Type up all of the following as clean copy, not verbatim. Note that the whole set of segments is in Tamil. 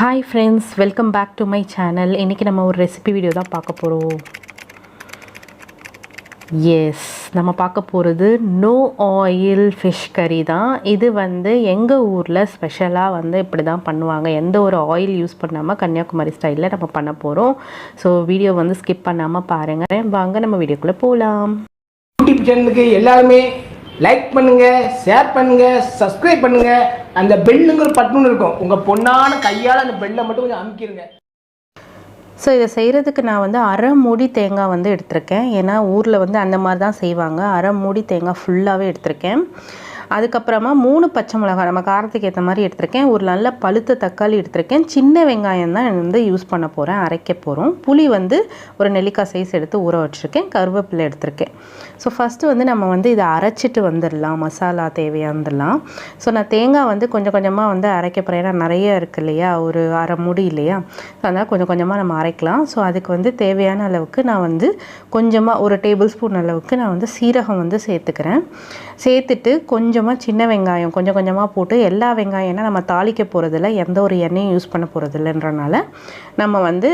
Hi friends, welcome back to my channel. இன்னைக்கு நம்ம ஒரு ரெசிபி வீடியோ தான் பார்க்க போறோம். எஸ், நம்ம பார்க்க போகிறது நோ ஆயில் ஃபிஷ் கறி தான். இது வந்து எங்கள் ஊரில் ஸ்பெஷலாக வந்து இப்படி தான் பண்ணுவாங்க. எந்த ஒரு ஆயில் யூஸ் பண்ணாமல் கன்னியாகுமரி ஸ்டைலில் நம்ம பண்ண போகிறோம். ஸோ வீடியோ வந்து ஸ்கிப் பண்ணாமல் பாருங்கள். வாங்க நம்ம வீடியோக்குள்ளே போகலாம். யூடியூப் சேனலுக்கு எல்லாருமே லைக் பண்ணுங்க, ஷேர் பண்ணுங்க, சப்ஸ்கிரைப் பண்ணுங்க. அந்த பெல்லுங்கிற பட்டன் இருக்கும், உங்க பொண்ணான கையால் அந்த பெல்லை மட்டும் கொஞ்சம் அமுக்கிடுங்க. ஸோ இதை செய்கிறதுக்கு நான் வந்து அரை மூடி தேங்காய் வந்து எடுத்திருக்கேன். ஏன்னா ஊரில் வந்து அந்த மாதிரி தான் செய்வாங்க. அரை மூடி தேங்காய் ஃபுல்லாகவே எடுத்திருக்கேன். அதுக்கப்புறமா 3 பச்சை மிளகாய் நம்ம காரத்துக்கு ஏற்ற மாதிரி எடுத்திருக்கேன். ஒரு நல்ல பழுத்த தக்காளி எடுத்திருக்கேன். சின்ன வெங்காயம் தான் வந்து யூஸ் பண்ண போகிறேன், அரைக்க போகிறோம். புளி வந்து ஒரு நெல்லிக்காய் சைஸ் எடுத்து ஊற வச்சுருக்கேன். கருவேப்பிலை எடுத்திருக்கேன். ஸோ ஃபஸ்ட்டு வந்து நம்ம வந்து இதை அரைச்சிட்டு வந்துடலாம், மசாலா தேவையானதெல்லாம். ஸோ நான் தேங்காய் வந்து கொஞ்சம் கொஞ்சமாக வந்து அரைக்க போகிறேன். ஏன்னா நிறைய இருக்குது இல்லையா, ஒரு அரை மூடி இல்லையா. ஸோ அதனால் கொஞ்சம் கொஞ்சமாக நம்ம அரைக்கலாம். ஸோ அதுக்கு வந்து தேவையான அளவுக்கு நான் வந்து கொஞ்சமாக ஒரு டேபிள் ஸ்பூன் அளவுக்கு நான் வந்து சீரகம் வந்து சேர்த்துக்கிறேன். சேர்த்துட்டு கொஞ்சமாக சின்ன வெங்காயம் கொஞ்சம் கொஞ்சமாக போட்டு, எல்லா வெங்காயம்னா நம்ம தாளிக்க போகிறதில்ல, எந்த ஒரு எண்ணெயும் யூஸ் பண்ண போகிறதில்லன்றனால நம்ம வந்து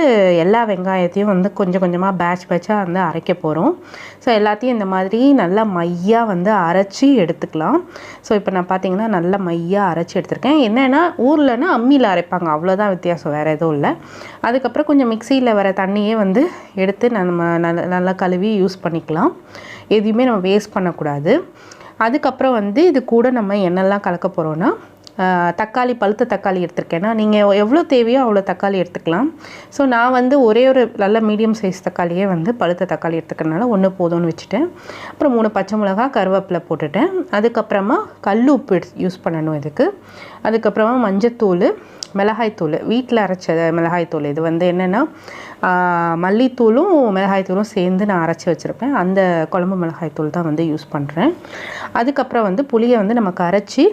எல்லா வெங்காயத்தையும் வந்து கொஞ்சம் கொஞ்சமாக பேட்சாக வந்து அரைக்க போகிறோம். ஸோ எல்லாத்தையும் இந்த மாதிரி நல்லா மையாக வந்து அரைச்சி எடுத்துக்கலாம். ஸோ இப்போ நான் பார்த்தீங்கன்னா நல்லா மையாக அரைச்சி எடுத்திருக்கேன். என்னென்னா ஊர்லன்னா அம்மியில் அரைப்பாங்க, அவ்வளோதான் வித்தியாசம், வேறு எதுவும் இல்லை. அதுக்கப்புறம் கொஞ்சம் மிக்சியில் வர தண்ணியே வந்து எடுத்து நம்ம நல்லா கழுவி யூஸ் பண்ணிக்கலாம். எதுவுமே நம்ம வேஸ்ட் பண்ணக்கூடாது. அதுக்கப்புறம் வந்து இது கூட நம்ம என்னெல்லாம் கலக்க போகிறோன்னா, தக்காளி, பழுத்த தக்காளி எடுத்திருக்கேன்னா நீங்கள் எவ்வளோ தேவையோ அவ்வளோ தக்காளி எடுத்துக்கலாம். ஸோ நான் வந்து ஒரே ஒரு நல்ல மீடியம் சைஸ் தக்காளியே வந்து பழுத்த தக்காளி எடுத்துக்கிறதுனால 1 போதும்னு வச்சுட்டேன். அப்புறம் 3 பச்சை மிளகாய், கருவேப்பிலை போட்டுட்டேன். அதுக்கப்புறமா கல் உப்பு யூஸ் பண்ணணும் இதுக்கு. அதுக்கப்புறமா மஞ்சத்தூள், மிளகாய்த்தூள், வீட்டில் அரைச்ச மிளகாய்த்தூள். இது வந்து என்னென்னா மல்லித்தூளும் மிளகாய்த்தூளும் சேர்ந்து நான் அரைச்சி வச்சுருப்பேன். அந்த குழம்பு மிளகாய்த்தூள் தான் வந்து யூஸ் பண்ணுறேன். அதுக்கப்புறம் வந்து புளியை வந்து நம்ம கரைச்சி,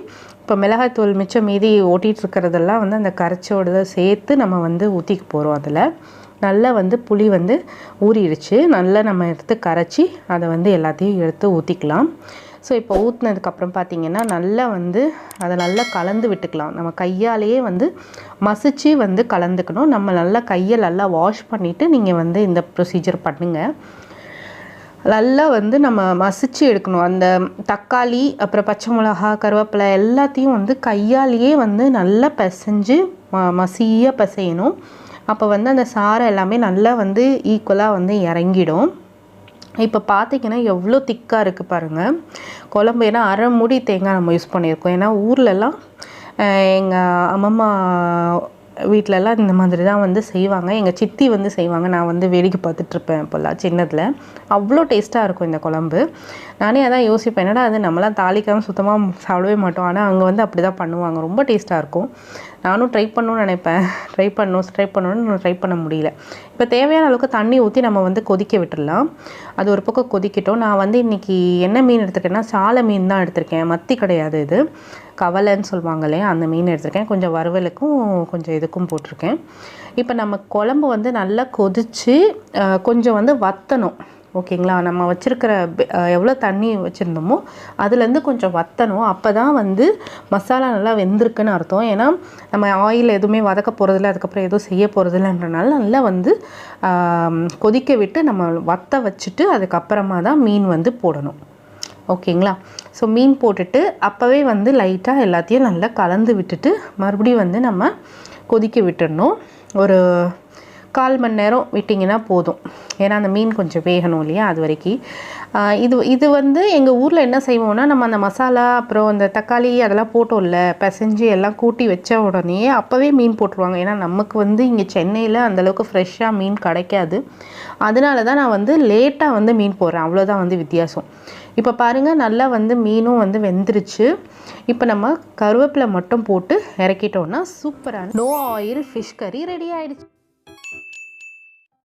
இப்போ மிளகாய்த்தூள் மிச்சம் மீதி ஓட்டிகிட்ருக்கிறதெல்லாம் வந்து அந்த கரைச்சோடு சேர்த்து நம்ம வந்து ஊற்றிக்க போகிறோம். அதில் நல்லா வந்து புளி வந்து ஊறிடுச்சு. நல்லா நம்ம எடுத்து கரைச்சி அதை வந்து எல்லாத்தையும் எடுத்து ஊற்றிக்கலாம். ஸோ இப்போ ஊற்றினதுக்கப்புறம் பார்த்திங்கன்னா நல்லா வந்து அதை நல்லா கலந்து விட்டுக்கலாம். நம்ம கையாலேயே வந்து மசிச்சு வந்து கலந்துக்கணும். நம்ம நல்லா கையை நல்லா வாஷ் பண்ணிவிட்டு நீங்கள் வந்து இந்த ப்ரொசீஜர் பண்ணுங்கள். நல்லா வந்து நம்ம மசிச்சு எடுக்கணும். அந்த தக்காளி, அப்புறம் பச்சை மிளகா, கருவேப்பிலை எல்லாத்தையும் வந்து கையாலேயே வந்து நல்லா பிசைஞ்சு மசியாக பிசையணும். அப்போ வந்து அந்த சாறை எல்லாமே நல்லா வந்து ஈக்குவலாக வந்து இறங்கிடும். இப்போ பார்த்திங்கன்னா எவ்வளோ திக்காக இருக்குது பாருங்கள் குழம்பு. ஏன்னா அரை மூடி தேங்காய் நம்ம யூஸ் பண்ணியிருக்கோம். ஏன்னா ஊர்லலாம் எங்கள் அம்மம்மா வீட்டிலலாம் இந்த மாதிரி தான் வந்து செய்வாங்க. எங்கள் சித்தி வந்து செய்வாங்க. நான் வந்து வேடிக்கை பார்த்துட்ருப்பேன் இப்போல்லாம் சின்னதில். அவ்வளோ டேஸ்ட்டாக இருக்கும் இந்த குழம்பு. நானே அதான் யோசிப்பேன், என்னடா அது நம்மளாம் தாளிக்காமல் சுத்தமாக சாப்பிடவே மாட்டோம், ஆனால் அங்கே வந்து அப்படி தான் பண்ணுவாங்க. ரொம்ப டேஸ்ட்டாக இருக்கும். நானும் ட்ரை பண்ணணும்னு நினைப்பேன். ட்ரை பண்ணணும்னு ட்ரை பண்ண முடியல. இப்போ தேவையான அளவுக்கு தண்ணி ஊற்றி நம்ம வந்து கொதிக்க விட்டுடலாம். அது ஒரு பக்கம் கொதிக்கட்டும். நான் வந்து இன்றைக்கி என்ன மீன் எடுத்திருக்கேன்னா சாலை மீன் தான் எடுத்திருக்கேன். மத்தி கிடையாது, இது கவலைன்னு சொல்லுவாங்க இல்லையா, அந்த மீன் எடுத்திருக்கேன். கொஞ்சம் வறுவலுக்கும் கொஞ்சம் இதுக்கும் போட்டிருக்கேன். இப்போ நம்ம குழம்பு வந்து நல்லா கொதித்து கொஞ்சம் வந்து வற்றணும். ஓகேங்களா, நம்ம வச்சுருக்கிற எவ்வளோ தண்ணி வச்சுருந்தோமோ அதுலேருந்து கொஞ்சம் வற்றணும். அப்போ தான் வந்து மசாலா நல்லா வெந்திருக்குன்னு அர்த்தம். ஏன்னா நம்ம ஆயில் எதுவுமே வதக்க போகிறதில்ல, அதுக்கப்புறம் எதுவும் செய்ய போகிறதில்லன்றனால நல்லா வந்து கொதிக்க விட்டு நம்ம வற்ற வச்சுட்டு அதுக்கப்புறமா தான் மீன் வந்து போடணும். ஓகேங்களா, ஸோ மீன் போட்டுட்டு அப்போவே வந்து லைட்டாக எல்லாத்தையும் நல்லா கலந்து விட்டுட்டு மறுபடியும் வந்து நம்ம கொதிக்க விட்டுடணும். ஒரு 1/4 மணி நேரம் விட்டிங்கன்னா போதும். ஏன்னா அந்த மீன் கொஞ்சம் வேகணும் இல்லையா, அது வரைக்கும். இது வந்து எங்கள் ஊரில் என்ன செய்வோம்னா, நம்ம அந்த மசாலா அப்புறம் அந்த தக்காளி அதெல்லாம் போட்டோம்ல, பிசைஞ்சு எல்லாம் கூட்டி வச்ச உடனே அப்போவே மீன் போட்டுருவாங்க. ஏன்னா நமக்கு வந்து இங்கே சென்னையில் அந்தளவுக்கு ஃப்ரெஷ்ஷாக மீன் கிடைக்காது. அதனால தான் நான் வந்து லேட்டாக வந்து மீன் போடுறேன். அவ்வளோதான் வந்து வித்தியாசம். இப்போ பாருங்கள் நல்லா வந்து மீனும் வந்து வெந்துருச்சு. இப்போ நம்ம கருவேப்பிலை மட்டும் போட்டு இறக்கிட்டோன்னா சூப்பரான நோ ஆயில் ஃபிஷ் கறி ரெடி ஆகிடுச்சு.